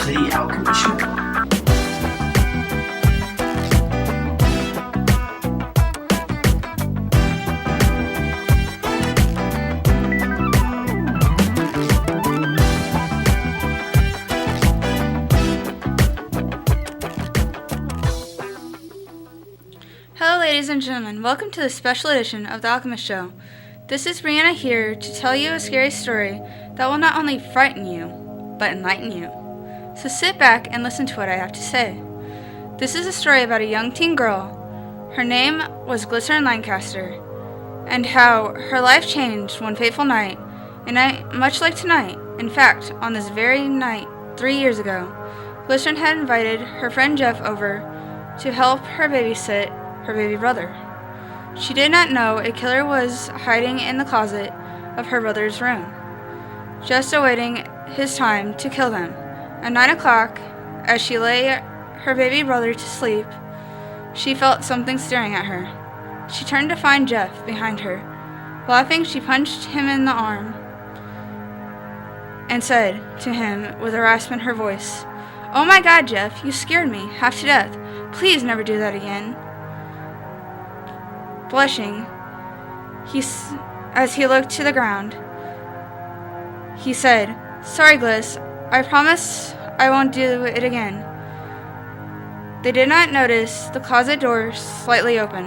to the Alchemist Show. Hello ladies and gentlemen, welcome to the special edition of The Alchemist Show. This is Brianna here to tell you a scary story that will not only frighten you, but enlighten you. So sit back and listen to what I have to say. This is a story about a young teen girl. Her name was Glycerin Lancaster, and how her life changed one fateful night, much like tonight. In fact, on this very night, 3 years ago, Glycerin had invited her friend Jeff over to help her babysit her baby brother. She did not know a killer was hiding in the closet of her brother's room, just awaiting his time to kill them. At 9 o'clock, as she lay her baby brother to sleep, she felt something staring at her. She turned to find Jeff behind her. Laughing, she punched him in the arm and said to him with a rasp in her voice, "Oh my God, Jeff, you scared me half to death. Please never do that again." Blushing, as he looked to the ground, he said, "Sorry, Gliss, I promise I won't do it again." They did not notice the closet door slightly open.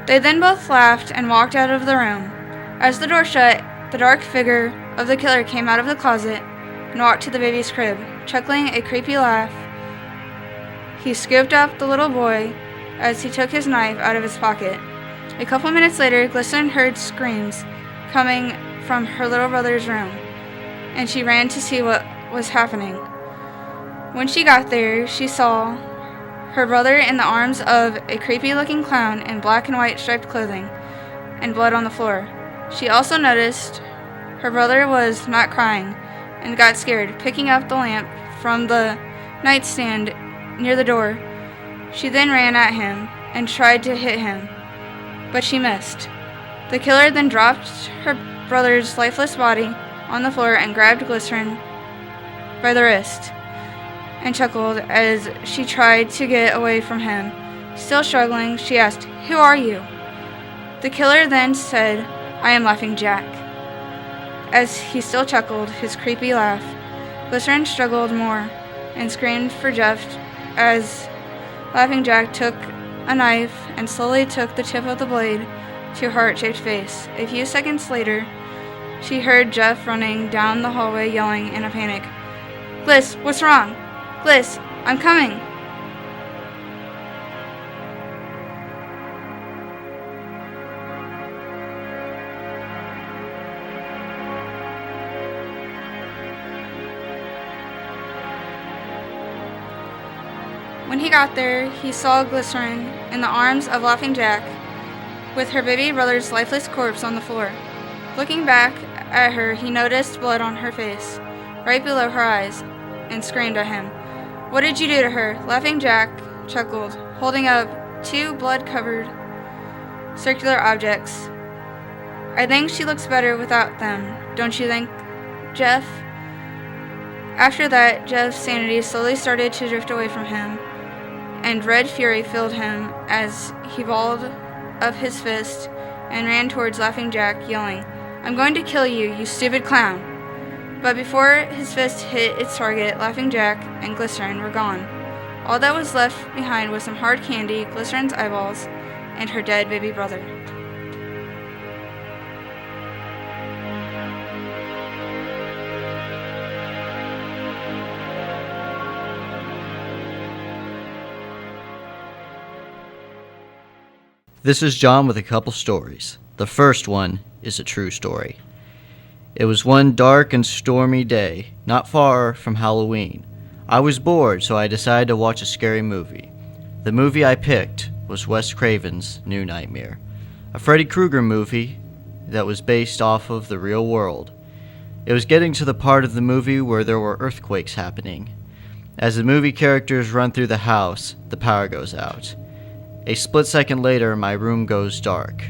They then both laughed and walked out of the room. As the door shut, the dark figure of the killer came out of the closet and walked to the baby's crib. Chuckling a creepy laugh, he scooped up the little boy as he took his knife out of his pocket. A couple minutes later, Glycerin heard screams coming from her little brother's room, and she ran to see what was happening. When she got there, she saw her brother in the arms of a creepy-looking clown in black and white striped clothing, and blood on the floor. She also noticed her brother was not crying and got scared. Picking up the lamp from the nightstand near the door, she then ran at him and tried to hit him, but she missed. The killer then dropped her brother's lifeless body on the floor and grabbed Glycerin by the wrist and chuckled as she tried to get away from him. Still struggling, she asked, "Who are you?" The killer then said, "I am Laughing Jack." As he still chuckled his creepy laugh, Glycerin struggled more and screamed for Jeff as Laughing Jack took a knife and slowly took the tip of the blade to her heart-shaped face. A few seconds later, she heard Jeff running down the hallway yelling in a panic, "Gliss, what's wrong? Gliss, I'm coming!" When he got there, he saw Glycerin in the arms of Laughing Jack, with her baby brother's lifeless corpse on the floor. Looking back at her, he noticed blood on her face, right below her eyes, and screamed at him. "What did you do to her?" Laughing Jack chuckled, holding up two blood-covered circular objects. "I think she looks better without them, don't you think, Jeff?" After that, Jeff's sanity slowly started to drift away from him, and red fury filled him as he balled up his fist and ran towards Laughing Jack, yelling, "I'm going to kill you, you stupid clown!" But before his fist hit its target, Laughing Jack and Glycerin were gone. All that was left behind was some hard candy, Glycerin's eyeballs, and her dead baby brother. This is John with a couple stories. The first one is a true story. It was one dark and stormy day, not far from Halloween. I was bored, so I decided to watch a scary movie. The movie I picked was Wes Craven's New Nightmare, a Freddy Krueger movie that was based off of the real world. It was getting to the part of the movie where there were earthquakes happening. As the movie characters run through the house, the power goes out. A split second later, my room goes dark.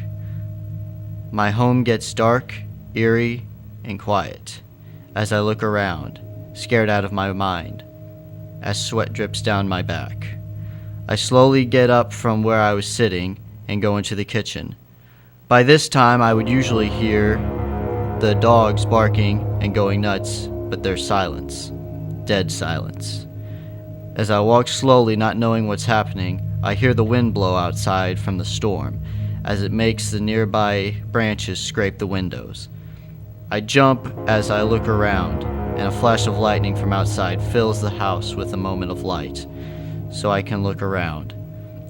My home gets dark, eerie, and quiet as I look around, scared out of my mind, as sweat drips down my back. I slowly get up from where I was sitting and go into the kitchen. By this time, I would usually hear the dogs barking and going nuts, but there's silence. Dead silence. As I walk slowly, not knowing what's happening, I hear the wind blow outside from the storm as it makes the nearby branches scrape the windows. I jump as I look around, and a flash of lightning from outside fills the house with a moment of light, so I can look around.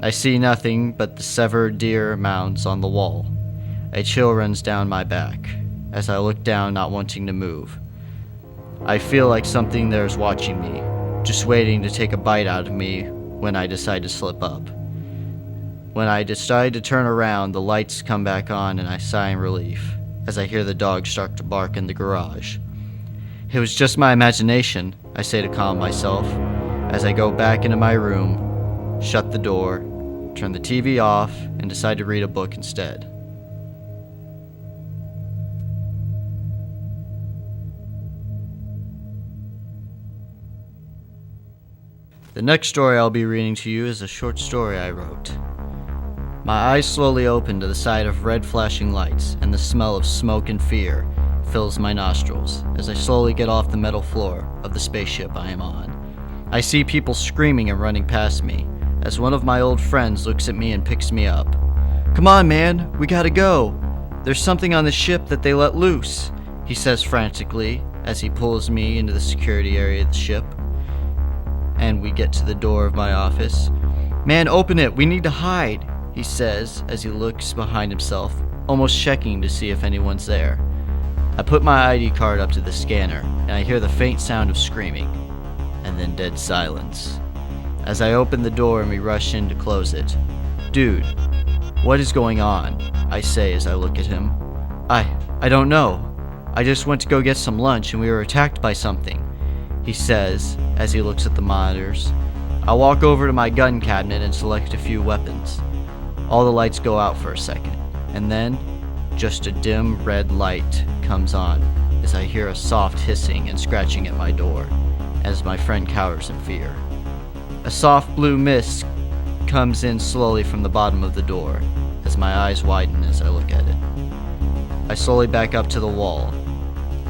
I see nothing but the severed deer mounds on the wall. A chill runs down my back as I look down, not wanting to move. I feel like something there is watching me, just waiting to take a bite out of me when I decide to slip up. When I decide to turn around, the lights come back on and I sigh in relief as I hear the dog start to bark in the garage. It was just my imagination, I say to calm myself, as I go back into my room, shut the door, turn the TV off, and decide to read a book instead. The next story I'll be reading to you is a short story I wrote. My eyes slowly open to the sight of red flashing lights, and the smell of smoke and fear fills my nostrils as I slowly get off the metal floor of the spaceship I am on. I see people screaming and running past me as one of my old friends looks at me and picks me up. "Come on, man, we gotta go. There's something on the ship that they let loose," he says frantically as he pulls me into the security area of the ship. And we get to the door of my office. "Man, open it, we need to hide," he says as he looks behind himself, almost checking to see if anyone's there. I put my ID card up to the scanner, and I hear the faint sound of screaming, and then dead silence. As I open the door and we rush in to close it. "Dude, what is going on?" I say as I look at him. I don't know. I just went to go get some lunch and we were attacked by something," he says as he looks at the monitors. I walk over to my gun cabinet and select a few weapons. All the lights go out for a second, and then just a dim red light comes on as I hear a soft hissing and scratching at my door as my friend cowers in fear. A soft blue mist comes in slowly from the bottom of the door as my eyes widen as I look at it. I slowly back up to the wall.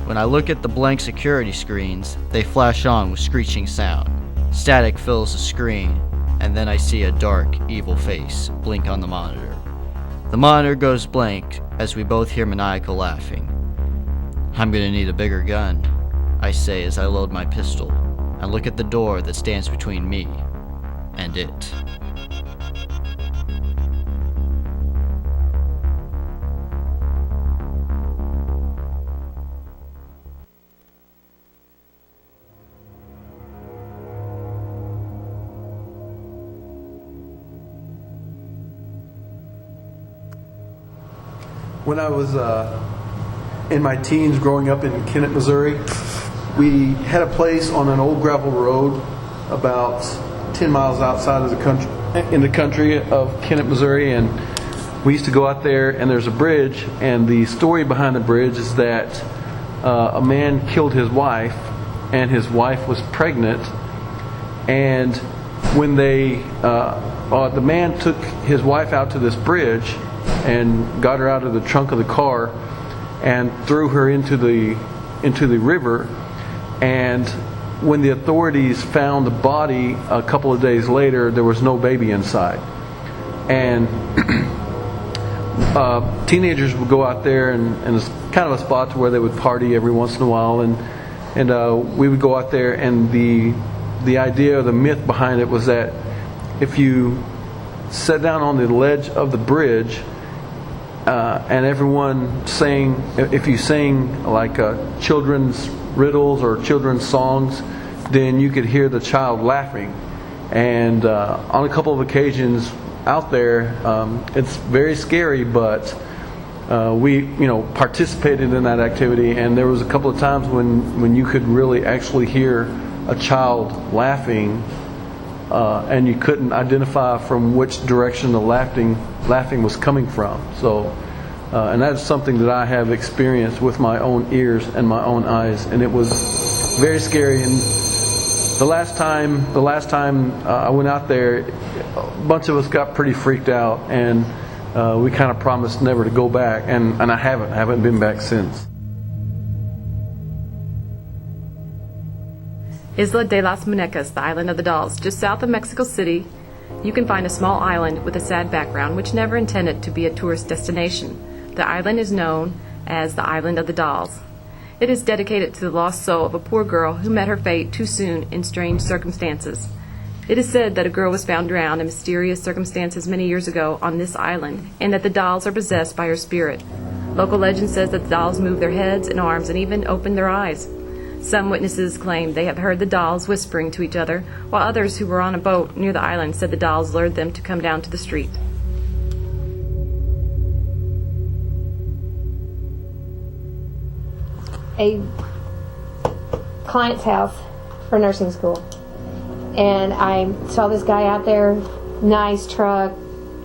When I look at the blank security screens, they flash on with screeching sound. Static fills the screen, and then I see a dark, evil face blink on the monitor. The monitor goes blank as we both hear maniacal laughing. "I'm gonna need a bigger gun," I say as I load my pistol and look at the door that stands between me and it. When I was in my teens growing up in Kennett, Missouri, we had a place on an old gravel road about 10 miles outside of the country of Kennett, Missouri, and we used to go out there, and there's a bridge, and the story behind the bridge is that a man killed his wife, and his wife was pregnant, and when the man took his wife out to this bridge and got her out of the trunk of the car and threw her into the river. And when the authorities found the body a couple of days later, there was no baby inside. And teenagers would go out there, and it's kind of a spot to where they would party every once in a while. And we would go out there, and the idea, the myth behind it was that if you sat down on the ledge of the bridge, and everyone sang, if you sang like children's riddles or children's songs, then you could hear the child laughing. And on a couple of occasions out there, it's very scary, but we participated in that activity, and there was a couple of times when you could really actually hear a child laughing and you couldn't identify from which direction the laughing was coming from. So, and that's something that I have experienced with my own ears and my own eyes, and it was very scary. And the last time I went out there, a bunch of us got pretty freaked out, and we kind of promised never to go back, and I haven't been back since. Isla de las Muñecas, the island of the dolls, just south of Mexico City, you can find a small island with a sad background which never intended to be a tourist destination. The island is known as the Island of the Dolls. It is dedicated to the lost soul of a poor girl who met her fate too soon in strange circumstances. It is said that a girl was found drowned in mysterious circumstances many years ago on this island, and that the dolls are possessed by her spirit. Local legend says that the dolls move their heads and arms and even open their eyes. Some witnesses claim they have heard the dolls whispering to each other, while others who were on a boat near the island said the dolls lured them to come down to the street. A client's house for nursing school, and I saw this guy out there, nice truck,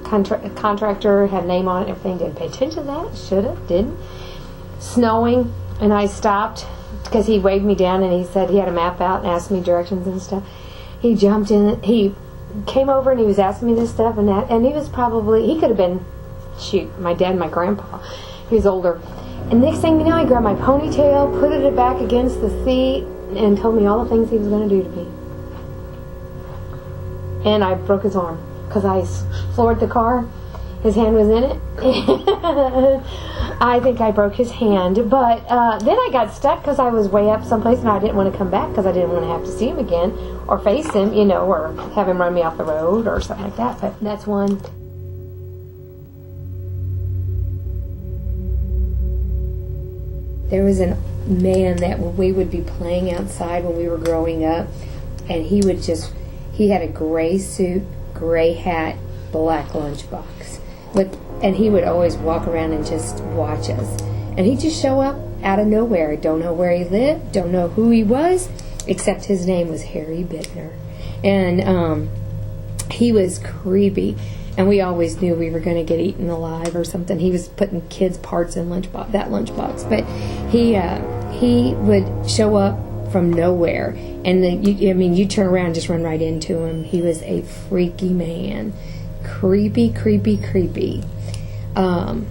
contractor, had name on it, everything. Didn't pay attention to that, should've, didn't. Snowing, and I stopped because he waved me down, and he said he had a map out and asked me directions and stuff. He jumped in, he came over and he was asking me this stuff and that, and he was probably, he could have been, my dad, my grandpa. He was older. And next thing you know, he grabbed my ponytail, put it back against the seat, and told me all the things he was going to do to me. And I broke his arm because I floored the car. His hand was in it. I think I broke his hand, but then I got stuck because I was way up someplace and I didn't want to come back because I didn't want to have to see him again or face him, or have him run me off the road or something like that. But that's one. There was a man that we would be playing outside when we were growing up, and he had a gray suit, gray hat, black lunchbox. And he would always walk around and just watch us. And he'd just show up out of nowhere. Don't know where he lived, don't know who he was, except his name was Harry Bittner. And he was creepy. And we always knew we were going to get eaten alive or something. He was putting kids' parts in that lunchbox. But he would show up from nowhere. And you turn around and just run right into him. He was a freaky man. Creepy, creepy, creepy. And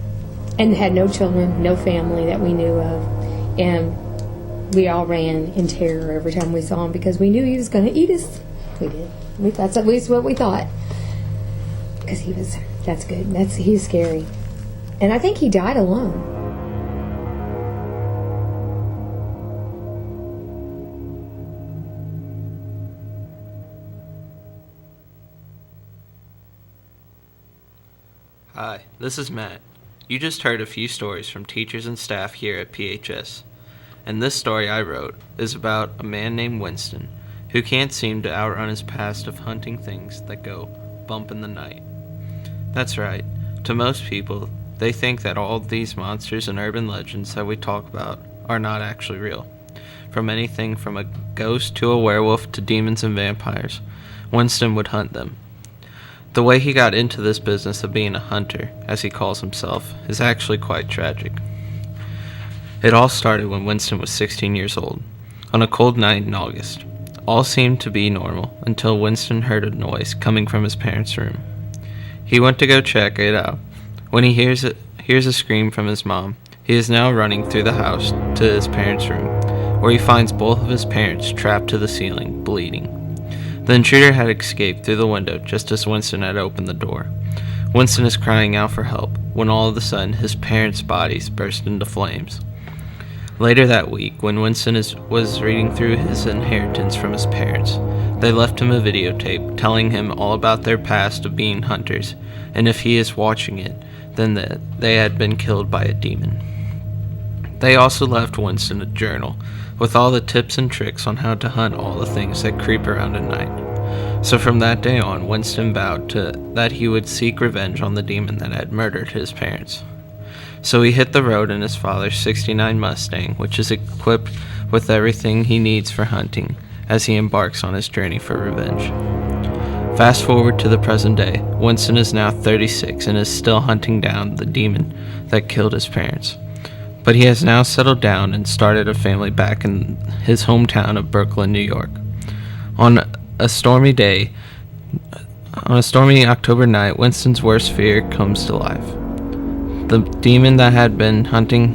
had no children, no family that we knew of. And we all ran in terror every time we saw him because we knew he was going to eat us. We did. That's at least what we thought. Because that's good. He's scary. And I think he died alone. Hi, this is Matt. You just heard a few stories from teachers and staff here at PHS. And this story I wrote is about a man named Winston who can't seem to outrun his past of hunting things that go bump in the night. That's right. To most people, they think that all of these monsters and urban legends that we talk about are not actually real. From anything from a ghost to a werewolf to demons and vampires, Winston would hunt them. The way he got into this business of being a hunter, as he calls himself, is actually quite tragic. It all started when Winston was 16 years old, on a cold night in August. All seemed to be normal until Winston heard a noise coming from his parents' room. He went to go check it out. When he hears a scream from his mom, he is now running through the house to his parents' room, where he finds both of his parents trapped to the ceiling, bleeding. The intruder had escaped through the window just as Winston had opened the door. Winston is crying out for help when all of a sudden his parents' bodies burst into flames. Later that week, when Winston was reading through his inheritance from his parents, they left him a videotape telling him all about their past of being hunters, and if he is watching it, then that they had been killed by a demon. They also left Winston a journal with all the tips and tricks on how to hunt all the things that creep around at night. So from that day on, Winston vowed that he would seek revenge on the demon that had murdered his parents. So he hit the road in his father's '69 Mustang, which is equipped with everything he needs for hunting, as he embarks on his journey for revenge. Fast forward to the present day. Winston is now 36 and is still hunting down the demon that killed his parents. But he has now settled down and started a family back in his hometown of Brooklyn, New York. On a stormy October night, Winston's worst fear comes to life. The demon that he had been hunting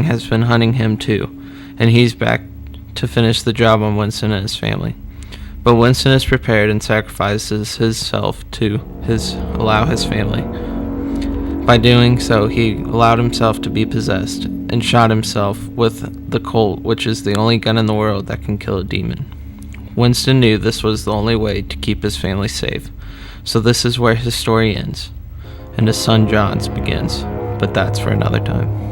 has been hunting him too, and he's back to finish the job on Winston and his family. But Winston is prepared and sacrifices himself to allow his family. By doing so, he allowed himself to be possessed and shot himself with the Colt, which is the only gun in the world that can kill a demon. Winston knew this was the only way to keep his family safe, so this is where his story ends, and his son John's begins, but that's for another time.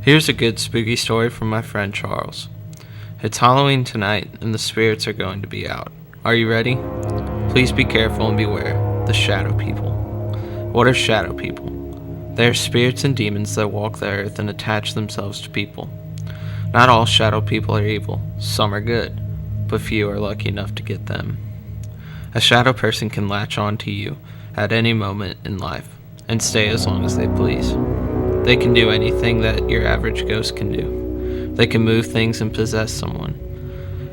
Here's a good spooky story from my friend Charles. It's Halloween tonight, and the spirits are going to be out. Are you ready? Please be careful and beware. The shadow people. What are shadow people? They are spirits and demons that walk the earth and attach themselves to people. Not all shadow people are evil. Some are good, but few are lucky enough to get them. A shadow person can latch on to you at any moment in life and stay as long as they please. They can do anything that your average ghost can do. They can move things and possess someone.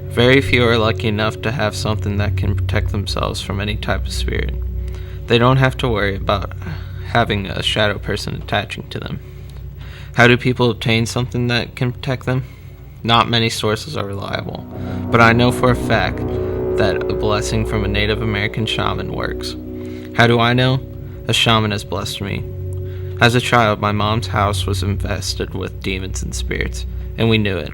Very few are lucky enough to have something that can protect themselves from any type of spirit. They don't have to worry about having a shadow person attaching to them. How do people obtain something that can protect them? Not many sources are reliable, but I know for a fact that a blessing from a Native American shaman works. How do I know? A shaman has blessed me. As a child, my mom's house was infested with demons and spirits, and we knew it.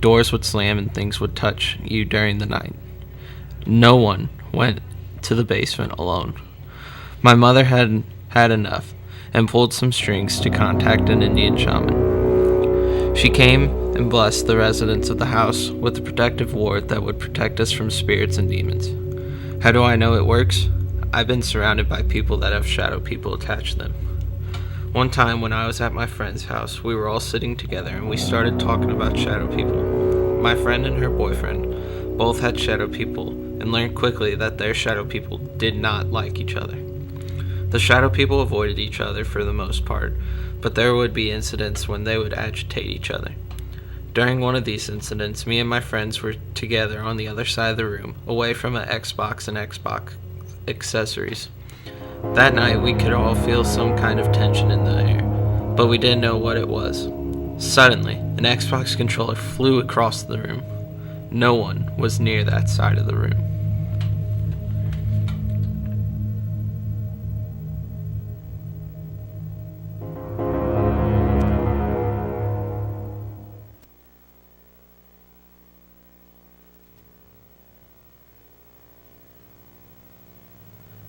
Doors would slam and things would touch you during the night. No one went to the basement alone. My mother had had enough and pulled some strings to contact an Indian shaman. She came and blessed the residents of the house with a protective ward that would protect us from spirits and demons. How do I know it works? I've been surrounded by people that have shadow people attached to them. One time when I was at my friend's house, we were all sitting together and we started talking about shadow people. My friend and her boyfriend both had shadow people and learned quickly that their shadow people did not like each other. The shadow people avoided each other for the most part, but there would be incidents when they would agitate each other. During one of these incidents, me and my friends were together on the other side of the room, away from an Xbox and Xbox accessories. That night, we could all feel some kind of tension in the air, but we didn't know what it was. Suddenly, an Xbox controller flew across the room. No one was near that side of the room.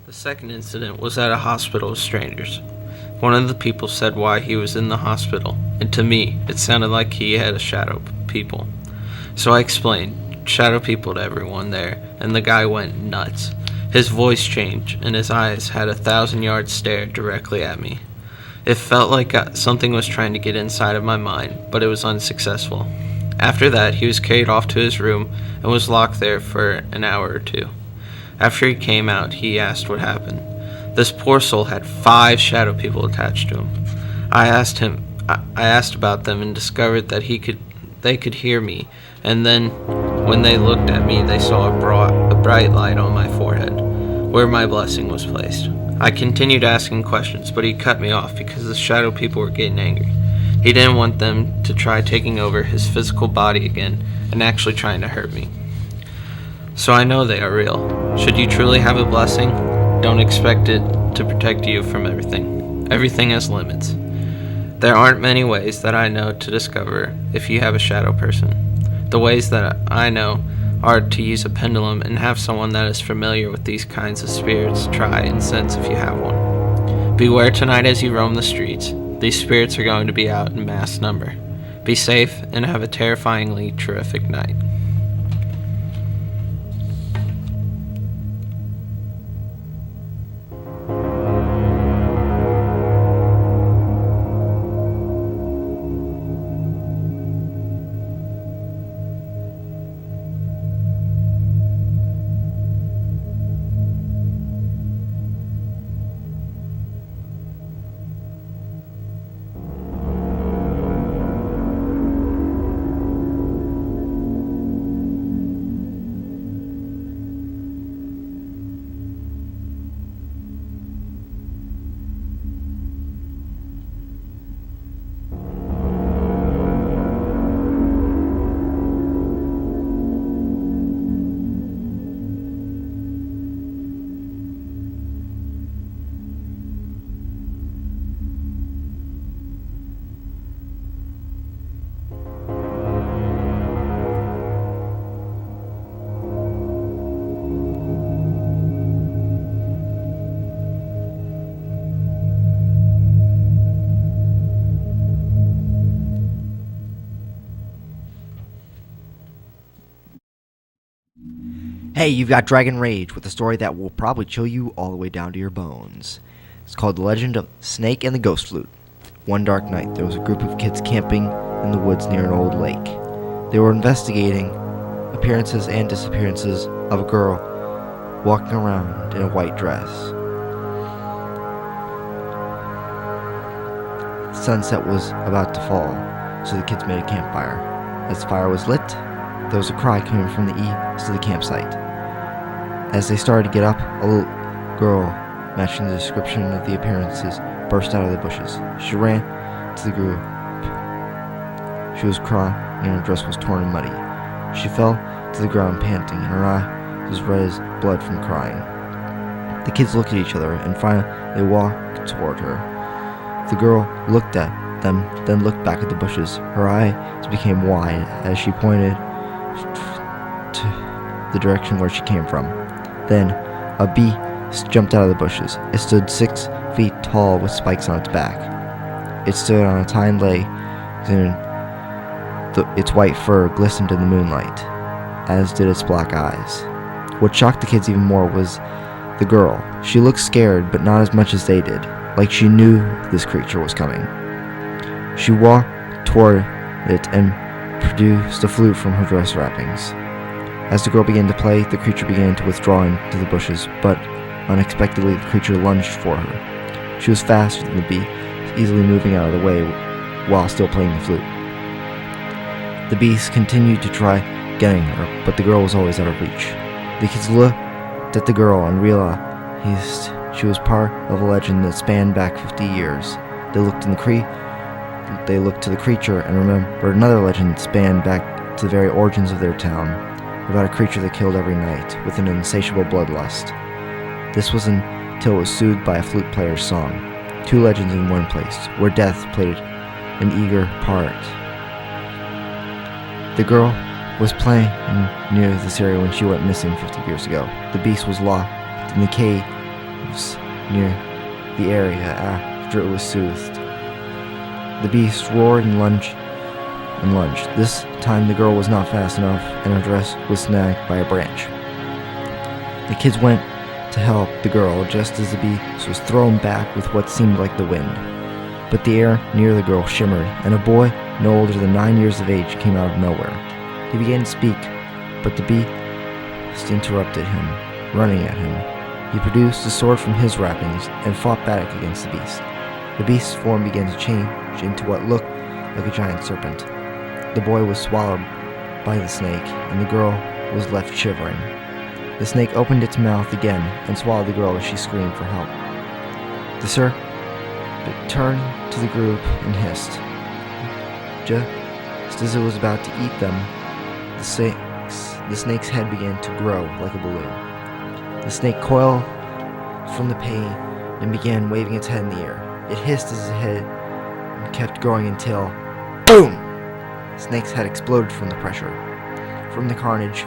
The second incident was at a hospital with strangers. One of the people said why he was in the hospital, and to me, it sounded like he had a shadow people. So I explained shadow people to everyone there, and the guy went nuts. His voice changed, and his eyes had a 1,000-yard stare directly at me. It felt like something was trying to get inside of my mind, but it was unsuccessful. After that, he was carried off to his room and was locked there for an hour or two. After he came out, he asked what happened. This poor soul had 5 shadow people attached to him. I asked about them and discovered that they could hear me, and then when they looked at me, they saw a bright light on my forehead, where my blessing was placed. I continued asking questions, but he cut me off because the shadow people were getting angry. He didn't want them to try taking over his physical body again and actually trying to hurt me. So I know they are real. Should you truly have a blessing, don't expect it to protect you from everything. Everything has limits. There aren't many ways that I know to discover if you have a shadow person. The ways that I know are to use a pendulum and have someone that is familiar with these kinds of spirits try and sense if you have one. Beware tonight as you roam the streets. These spirits are going to be out in mass number. Be safe and have a terrifyingly terrific night. Hey, you've got Dragon Rage with a story that will probably chill you all the way down to your bones. It's called The Legend of Snake and the Ghost Flute. One dark night, there was a group of kids camping in the woods near an old lake. They were investigating appearances and disappearances of a girl walking around in a white dress. Sunset was about to fall, so the kids made a campfire. As the fire was lit, there was a cry coming from the east of the campsite. As they started to get up, a little girl, matching the description of the appearances, burst out of the bushes. She ran to the group. She was crying, and her dress was torn and muddy. She fell to the ground panting, and her eye was red as blood from crying. The kids looked at each other, and finally they walked toward her. The girl looked at them, then looked back at the bushes. Her eyes became wide as she pointed to the direction where she came from. Then a beast jumped out of the bushes. It stood 6 feet tall with spikes on its back. It stood on its hind legs, and its white fur glistened in the moonlight, as did its black eyes. What shocked the kids even more was the girl. She looked scared, but not as much as they did, like she knew this creature was coming. She walked toward it and produced a flute from her dress wrappings. As the girl began to play, the creature began to withdraw into the bushes, but unexpectedly the creature lunged for her. She was faster than the beast, easily moving out of the way while still playing the flute. The beast continued to try getting her, but the girl was always out of reach. The kids looked at the girl and realized she was part of a legend that spanned back 50 years. They looked to the creature and remembered another legend that spanned back to the very origins of their town, about a creature that killed every night with an insatiable bloodlust. This was until it was soothed by a flute player's song. 2 legends in one place, where death played an eager part. The girl was playing near this area when she went missing 50 years ago. The beast was locked in the caves near the area after it was soothed. The beast roared and lunged. This time the girl was not fast enough, and her dress was snagged by a branch. The kids went to help the girl just as the beast was thrown back with what seemed like the wind. But the air near the girl shimmered, and a boy no older than 9 years of age came out of nowhere. He began to speak, but the beast interrupted him, running at him. He produced a sword from his wrappings and fought back against the beast. The beast's form began to change into what looked like a giant serpent. The boy was swallowed by the snake, and the girl was left shivering. The snake opened its mouth again and swallowed the girl as she screamed for help. The serpent turned to the group and hissed. Just as it was about to eat them, the snake's head began to grow like a balloon. The snake coiled from the pain and began waving its head in the air. It hissed as the head kept growing until, boom! The snake's head exploded from the pressure. From the carnage,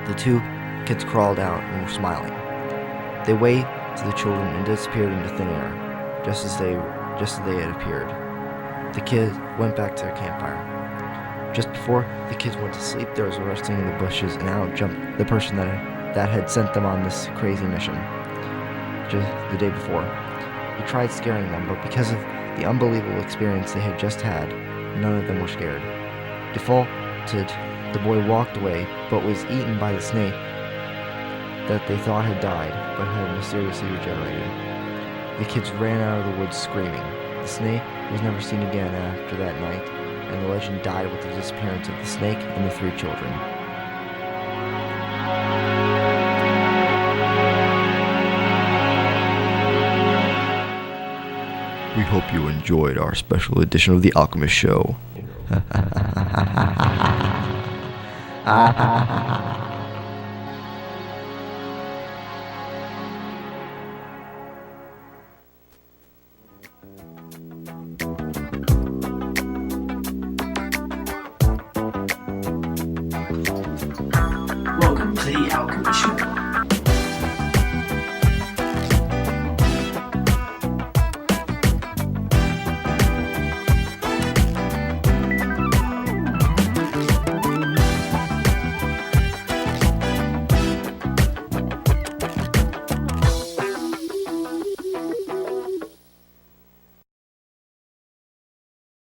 the 2 kids crawled out and were smiling. They waved to the children and disappeared into thin air, just as they had appeared. The kids went back to their campfire. Just before the kids went to sleep, there was a rustling in the bushes, and out jumped the person that had sent them on this crazy mission just the day before. He tried scaring them, but because of the unbelievable experience they had just had, none of them were scared. Defaulted, the boy walked away, but was eaten by the snake that they thought had died, but had mysteriously regenerated. The kids ran out of the woods screaming. The snake was never seen again after that night, and the legend died with the disappearance of the snake and the 3 children. We hope you enjoyed our special edition of The Alchemist Show.